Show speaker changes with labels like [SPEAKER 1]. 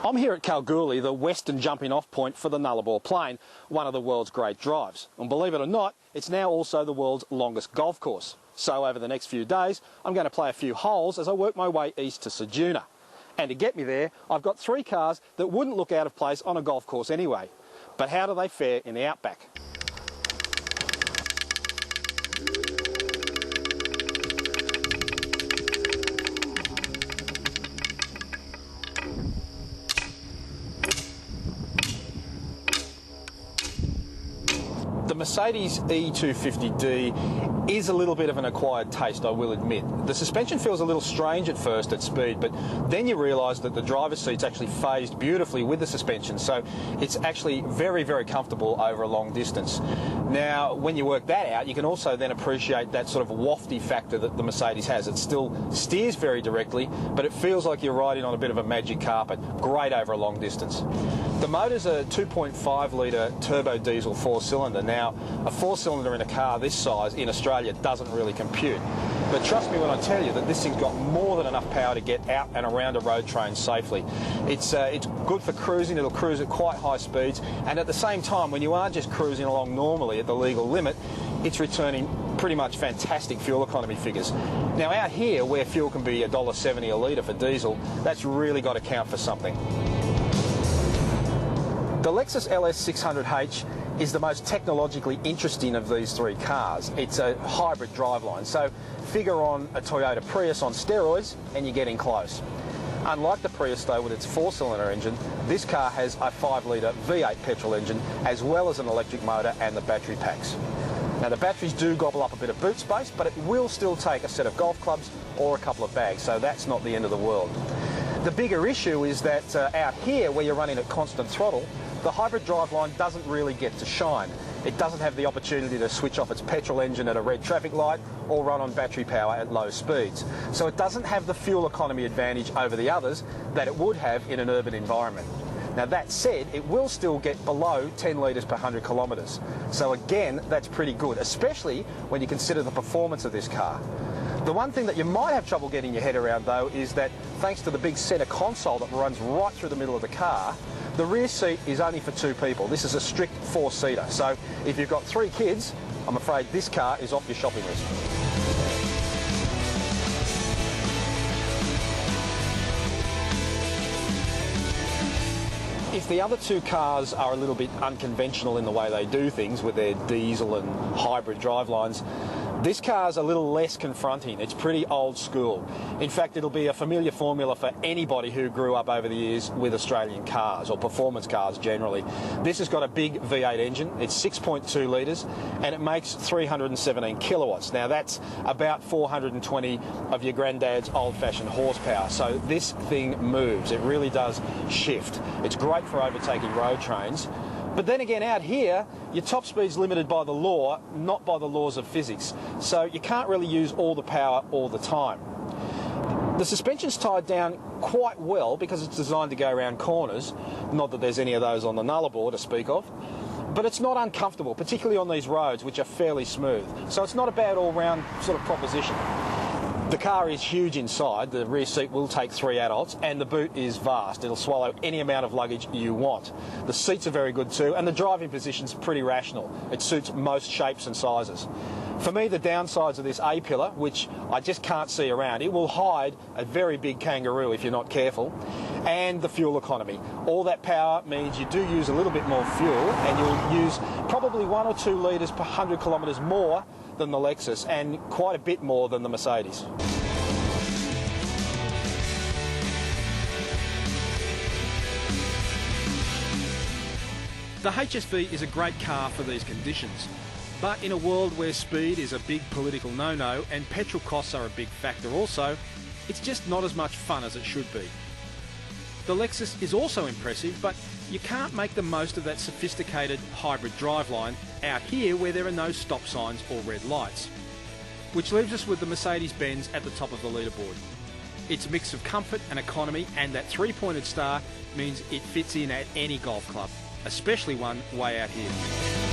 [SPEAKER 1] I'm here at Kalgoorlie, the western jumping off point for the Nullarbor Plain, one of the world's great drives. And believe it or not, it's now also the world's longest golf course. So over the next few days, I'm going to play a few holes as I work my way east to Ceduna. And to get me there, I've got three cars that wouldn't look out of place on a golf course anyway. But how do they fare in the outback? The Mercedes E250D is a little bit of an acquired taste, I will admit. The suspension feels a little strange at first at speed, but then you realise that the driver's seat's actually phased beautifully with the suspension, so it's actually very, very comfortable over a long distance. Now, when you work that out, you can also then appreciate that sort of wafty factor that the Mercedes has. It still steers very directly, but it feels like you're riding on a bit of a magic carpet. Great over a long distance. The motor's a 2.5 litre turbo diesel four-cylinder. Now, a four-cylinder in a car this size in Australia doesn't really compute. But trust me when I tell you that this thing's got more than enough power to get out and around a road train safely. It's good for cruising. It'll cruise at quite high speeds, and at the same time, when you are just cruising along normally at the legal limit, it's returning pretty much fantastic fuel economy figures. Now out here, where fuel can be $1.70 a litre for diesel, that's really got to count for something. The Lexus LS600H is the most technologically interesting of these three cars. It's a hybrid driveline, so figure on a Toyota Prius on steroids and you're getting close. Unlike the Prius though, with its four-cylinder engine, this car has a 5-litre V8 petrol engine as well as an electric motor and the battery packs. Now the batteries do gobble up a bit of boot space, but it will still take a set of golf clubs or a couple of bags, so that's not the end of the world. The bigger issue is that out here, where you're running at constant throttle, the hybrid driveline doesn't really get to shine. It doesn't have the opportunity to switch off its petrol engine at a red traffic light or run on battery power at low speeds. So it doesn't have the fuel economy advantage over the others that it would have in an urban environment. Now that said, it will still get below 10 litres per 100 kilometres. So again, that's pretty good, especially when you consider the performance of this car. The one thing that you might have trouble getting your head around though is that thanks to the big centre console that runs right through the middle of the car, the rear seat is only for two people. This is a strict four-seater. So if you've got three kids, I'm afraid this car is off your shopping list. If the other two cars are a little bit unconventional in the way they do things with their diesel and hybrid drivelines, this car's a little less confronting. It's pretty old school. In fact, it'll be a familiar formula for anybody who grew up over the years with Australian cars, or performance cars generally. This has got a big V8 engine. It's 6.2 litres, and it makes 317 kilowatts. Now, that's about 420 of your granddad's old-fashioned horsepower. So this thing moves. It really does shift. It's great for overtaking road trains. But then again, out here, your top speed's limited by the law, not by the laws of physics. So you can't really use all the power all the time. The suspension's tied down quite well because it's designed to go around corners. Not that there's any of those on the Nullarbor to speak of. But it's not uncomfortable, particularly on these roads, which are fairly smooth. So it's not a bad all-round sort of proposition. The car is huge inside. The rear seat will take three adults, and the boot is vast. It'll swallow any amount of luggage you want. The seats are very good too, and the driving position's pretty rational. It suits most shapes and sizes. For me, the downsides of this A-pillar, which I just can't see around, it will hide a very big kangaroo if you're not careful, and the fuel economy. All that power means you do use a little bit more fuel, and you'll use probably 1 or 2 litres per 100 kilometres more than the Lexus, and quite a bit more than the Mercedes. The HSV is a great car for these conditions, but in a world where speed is a big political no-no and petrol costs are a big factor also, it's just not as much fun as it should be. The Lexus is also impressive, but you can't make the most of that sophisticated hybrid driveline out here where there are no stop signs or red lights. Which leaves us with the Mercedes-Benz at the top of the leaderboard. Its mix of comfort and economy and that three-pointed star means it fits in at any golf club, especially one way out here.